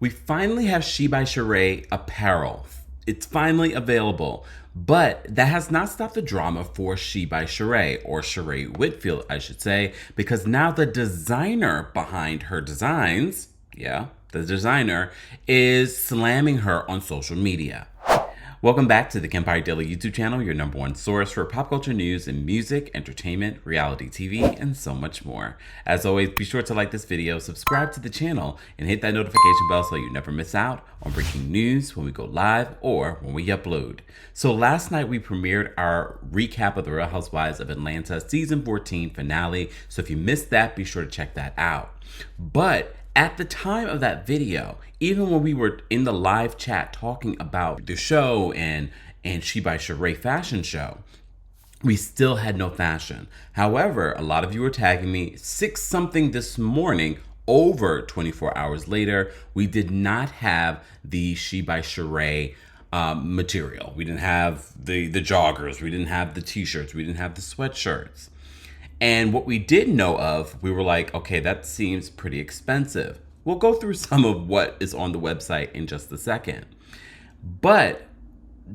We finally have She by Sheree apparel. It's finally available. But that has not stopped the drama for She by Sheree, or Sheree Whitfield, I should say, because now the designer behind her designs, the designer, is slamming her on social media. Welcome back to the Kempire Daily YouTube channel, your number one source for pop culture news and music, entertainment, reality TV, and so much more. As always, be sure to like this video, subscribe to the channel, and hit that notification bell so you never miss out on breaking news when we go live or when we upload. So last night we premiered our recap of the Real Housewives of Atlanta season 14 finale. So if you missed that, be sure to check that out. But at the time of that video, even when we were in the live chat talking about the show and She by Sheree fashion show, we still had no fashion. However, a lot of you were tagging me 6 something this morning. Over 24 hours later, we did not have the She by Sheree material. We didn't have the joggers. We didn't have the t-shirts. We didn't have the sweatshirts. And what we did know of, we were like, okay, that seems pretty expensive. We'll go through some of what is on the website in just a second. But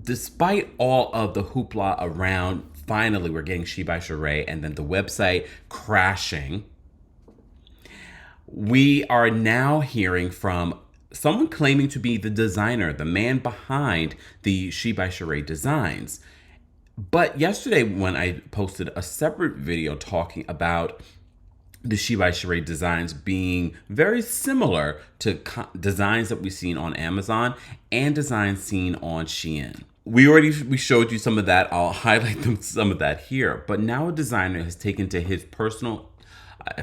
despite all of the hoopla around, finally we're getting She by Sheree and then the website crashing, we are now hearing from someone claiming to be the designer, the man behind the She by Sheree designs. But yesterday when I posted a separate video talking about the She by Sheree designs being very similar to designs that we've seen on Amazon and designs seen on Shein. We showed you some of that. I'll highlight some of that here. But now a designer has taken to his personal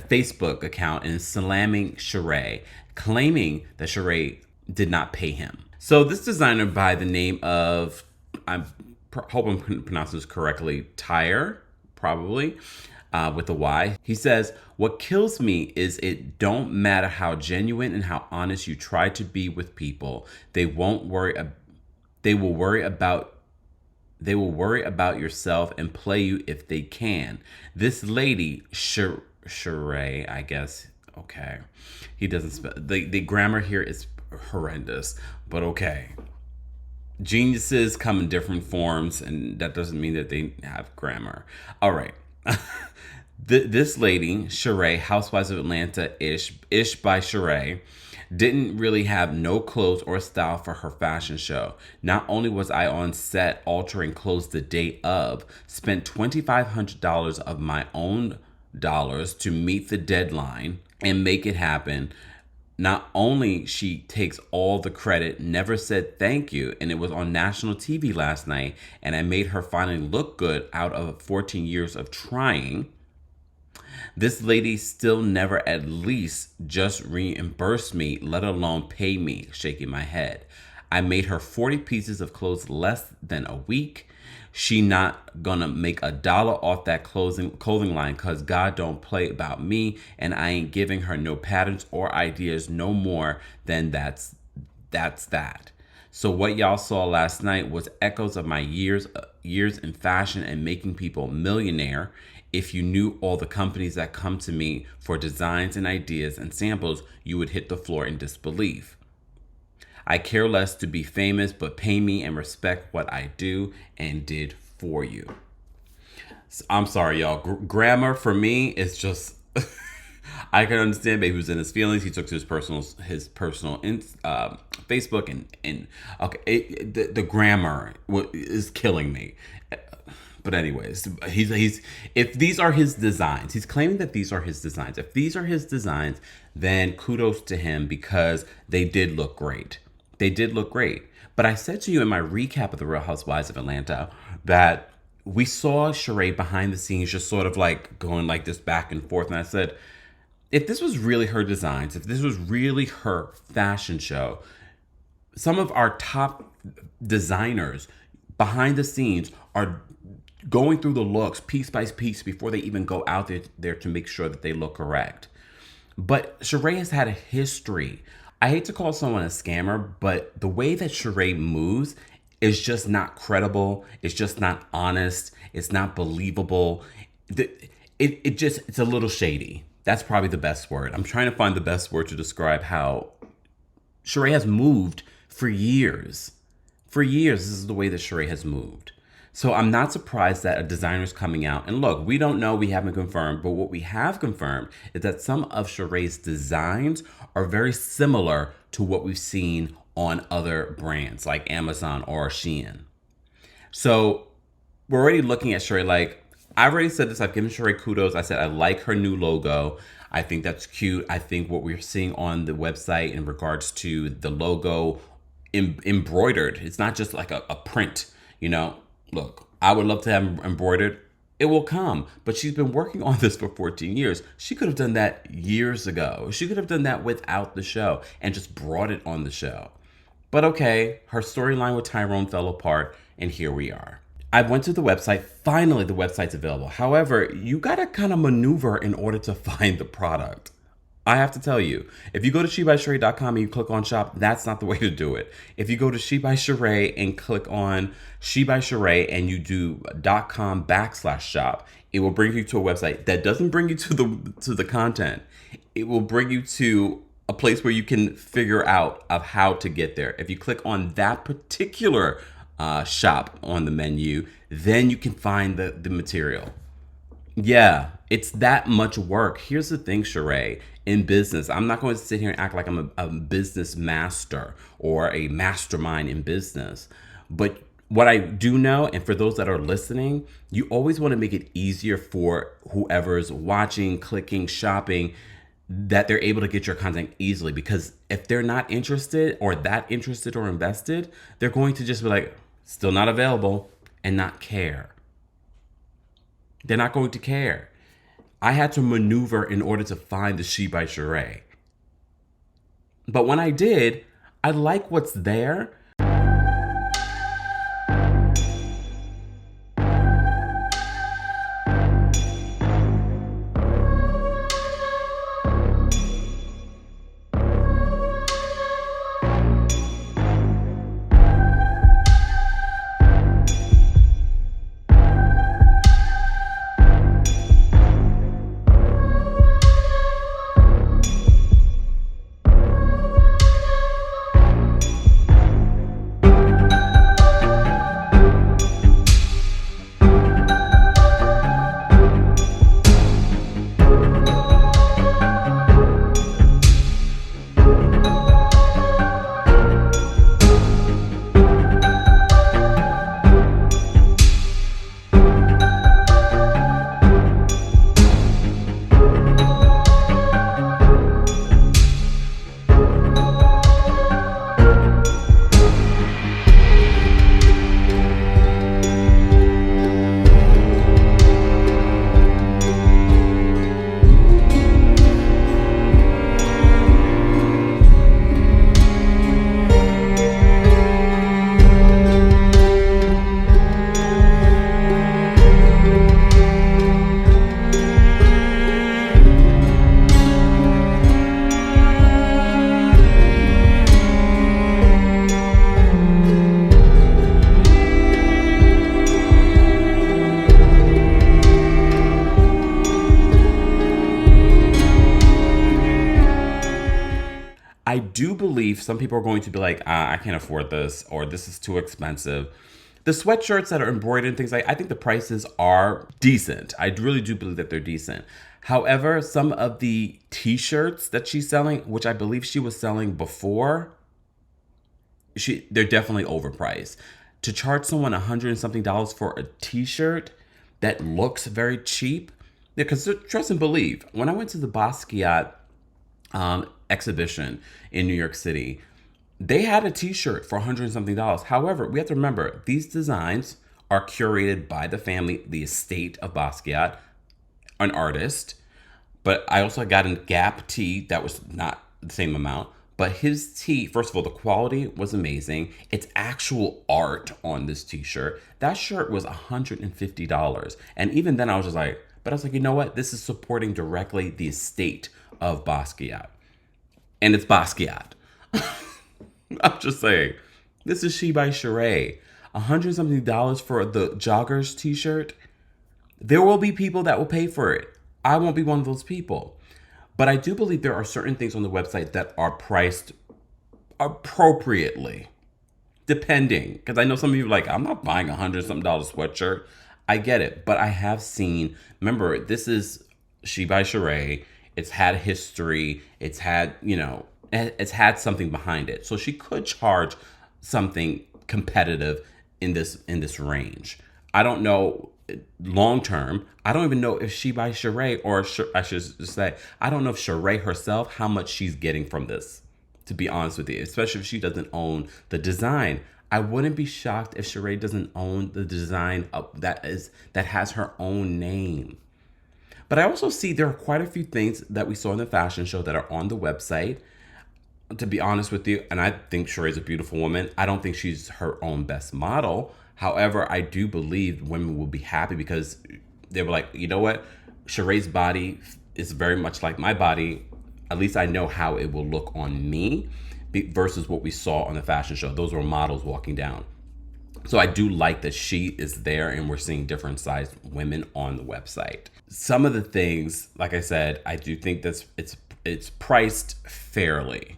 Facebook account and is slamming Sheree, claiming that Sheree did not pay him. So this designer by the name of, hope I'm pronouncing this correctly, Tyre, probably, with a Y. He says, "What kills me is it don't matter how genuine and how honest you try to be with people. They will worry about yourself and play you if they can. This lady, Sheree, I guess, okay. He doesn't spell, the grammar here is horrendous, but okay. Geniuses come in different forms, and that doesn't mean that they have grammar. All right." This lady, Sheree, Housewives of Atlanta, ish by Sheree, didn't really have no clothes or style for her fashion show. Not only was I on set altering clothes the day of, spent $2,500 of my own dollars to meet the deadline and make it happen. Not only she takes all the credit, never said thank you, and it was on national TV last night, and I made her finally look good out of 14 years of trying. This lady still never at least just reimbursed me, let alone pay me, shaking my head. I made her 40 pieces of clothes less than a week. She not gonna make $1 off that clothing line because God don't play about me, and I ain't giving her no patterns or ideas no more than that's that. So what y'all saw last night was echoes of my years in fashion and making people millionaire. If you knew all the companies that come to me for designs and ideas and samples, you would hit the floor in disbelief. I care less to be famous, but pay me and respect what I do and did for you. I'm sorry, y'all. Grammar for me is just, I can understand baby was in his feelings. He took to his personal Facebook and okay, the grammar is killing me. But anyways, he's if these are his designs, he's claiming that these are his designs. If these are his designs, then kudos to him because they did look great. They did look great. But I said to you in my recap of the Real Housewives of Atlanta that we saw Sheree behind the scenes just sort of like going like this back and forth. And I said, if this was really her designs, if this was really her fashion show, some of our top designers behind the scenes are going through the looks piece by piece before they even go out there to make sure that they look correct. But Sheree has had a history. I hate to call someone a scammer, but the way that Sheree moves is just not credible. It's just not honest. It's not believable. It's a little shady. That's probably the best word. I'm trying to find the best word to describe how Sheree has moved for years. For years, this is the way that Sheree has moved. So I'm not surprised that a designer's coming out. And look, we don't know, we haven't confirmed, but what we have confirmed is that some of Sheree's designs are very similar to what we've seen on other brands like Amazon or Shein. So we're already looking at Sheree like, I've already said this, I've given Sheree kudos. I said I like her new logo. I think that's cute. I think what we're seeing on the website in regards to the logo embroidered, it's not just like a print, you know. Look, I would love to have embroidered. It will come, but she's been working on this for 14 years. She could have done that years ago. She could have done that without the show and just brought it on the show. But okay, her storyline with Tyrone fell apart, and here we are. I went to the website. Finally, the website's available. However, you gotta kind of maneuver in order to find the product. I have to tell you, if you go to SheBySheree.com and you click on shop, that's not the way to do it. If you go to She by Sheree and click on She by Sheree and you do .com/shop, it will bring you to a website that doesn't bring you to the content. It will bring you to a place where you can figure out of how to get there. If you click on that particular shop on the menu, then you can find the material. Yeah, it's that much work. Here's the thing, Sheree. In business, I'm not going to sit here and act like I'm a business master or a mastermind in business. But what I do know, and for those that are listening, you always want to make it easier for whoever's watching, clicking, shopping, that they're able to get your content easily. Because if they're not interested or that interested or invested, they're going to just be like, still not available, and not care. They're not going to care. I had to maneuver in order to find the She by Sheree. But when I did, I like what's there. I do believe some people are going to be like, I can't afford this, or this is too expensive. The sweatshirts that are embroidered and things like, I think the prices are decent. I really do believe that they're decent. However, some of the t-shirts that she's selling, which I believe she was selling before, they're definitely overpriced. To charge someone $100 and something for a t-shirt that looks very cheap, because trust and believe, when I went to the Basquiat exhibition in New York City, they had a t-shirt for $100 and something. However, we have to remember, these designs are curated by the family, the estate of Basquiat, an artist. But I also got a Gap tee that was not the same amount. But his tee, first of all, the quality was amazing. It's actual art on this t-shirt. That shirt was $150. And even then I was just like, you know what? This is supporting directly the estate of Basquiat. And it's Basquiat. I'm just saying, this is She by Sheree. $100 something for the joggers t-shirt. There will be people that will pay for it. I won't be one of those people. But I do believe there are certain things on the website that are priced appropriately, depending. Because I know some of you are like, I'm not buying $100-something sweatshirt. I get it. But I have seen, remember, this is By Sheree. It's had history. It's had, it's had something behind it. So she could charge something competitive in this range. I don't know long term. I don't even know if By Sheree, or I should say, I don't know if Sheree herself, how much she's getting from this, to be honest with you, especially if she doesn't own the design. I wouldn't be shocked if Sheree doesn't own the design that has her own name. But I also see there are quite a few things that we saw in the fashion show that are on the website, to be honest with you. And I think Sheree's a beautiful woman. I don't think she's her own best model. However, I do believe women will be happy because they were like, you know what? Sheree's body is very much like my body. At least I know how it will look on me versus what we saw on the fashion show. Those were models walking down. So I do like that she is there and we're seeing different sized women on the website. Some of the things, like I said, I do think that it's priced fairly.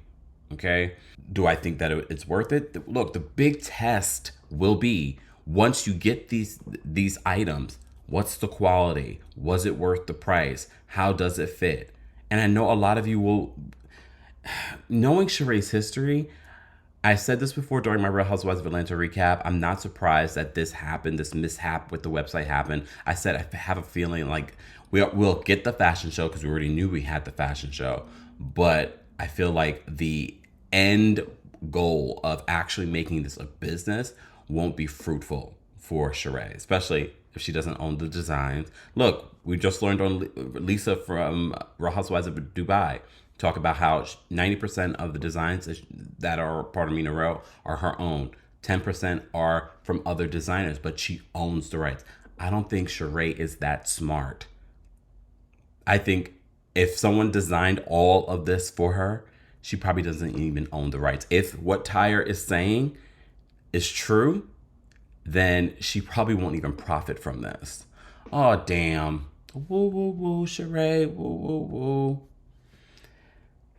Okay. Do I think that it's worth it? Look, the big test will be, once you get these items, what's the quality? Was it worth the price? How does it fit? And I know a lot of you will, knowing Sheree's history, I said this before during my Real Housewives of Atlanta recap. I'm not surprised that this happened, this mishap with the website happened. I said I have a feeling like we'll get the fashion show because we already knew we had the fashion show. But I feel like the end goal of actually making this a business won't be fruitful for Sheree, especially if she doesn't own the designs. Look, we just learned on Lisa from Real Housewives of Dubai talk about how 90% of the designs that are part of Mina Rowe are her own. 10% are from other designers, but she owns the rights. I don't think Sheree is that smart. I think if someone designed all of this for her, she probably doesn't even own the rights. If what Tyre is saying is true, then she probably won't even profit from this. Oh, damn. Woo, woo, woo, Sheree. Woo, woo, woo.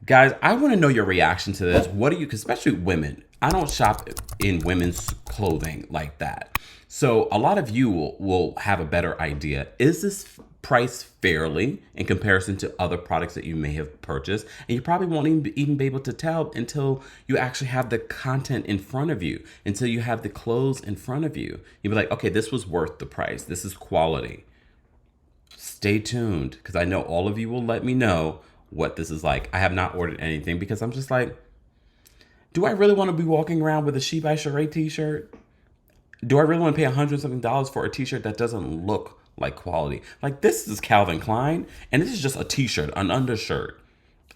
Guys, I want to know your reaction to this. What do you, especially women, I don't shop in women's clothing like that. So a lot of you will have a better idea. Is this priced fairly in comparison to other products that you may have purchased? And you probably won't even be able to tell until you actually have the content in front of you, until you have the clothes in front of you. You'll be like, okay, this was worth the price. This is quality. Stay tuned, because I know all of you will let me know what this is like. I have not ordered anything because I'm just like, do I really want to be walking around with a By Sheree t-shirt? Do I really want to pay $100-something for a t-shirt that doesn't look like quality? Like, this is Calvin Klein, and this is just a t-shirt, an undershirt,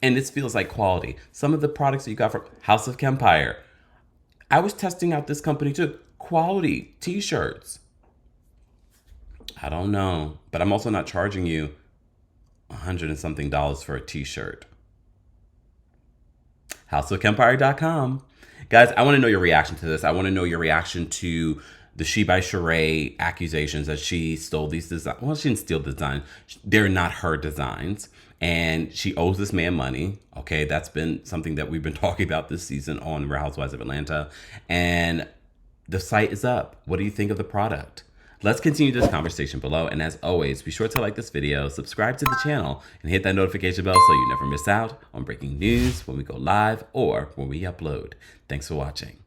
and this feels like quality. Some of the products that you got from House of Kempire, I was testing out this company too. Quality t-shirts. I don't know, but I'm also not charging you $100-something for a t-shirt. houseofkempire.com. Guys, I want to know your reaction to this. I want to know your reaction to the By Sheree accusations that she stole these designs. Well, she didn't steal designs. They're not her designs. And she owes this man money. Okay, that's been something that we've been talking about this season on Real Housewives of Atlanta. And the site is up. What do you think of the product? Let's continue this conversation below. And as always, be sure to like this video, subscribe to the channel, and hit that notification bell so you never miss out on breaking news when we go live or when we upload. Thanks for watching.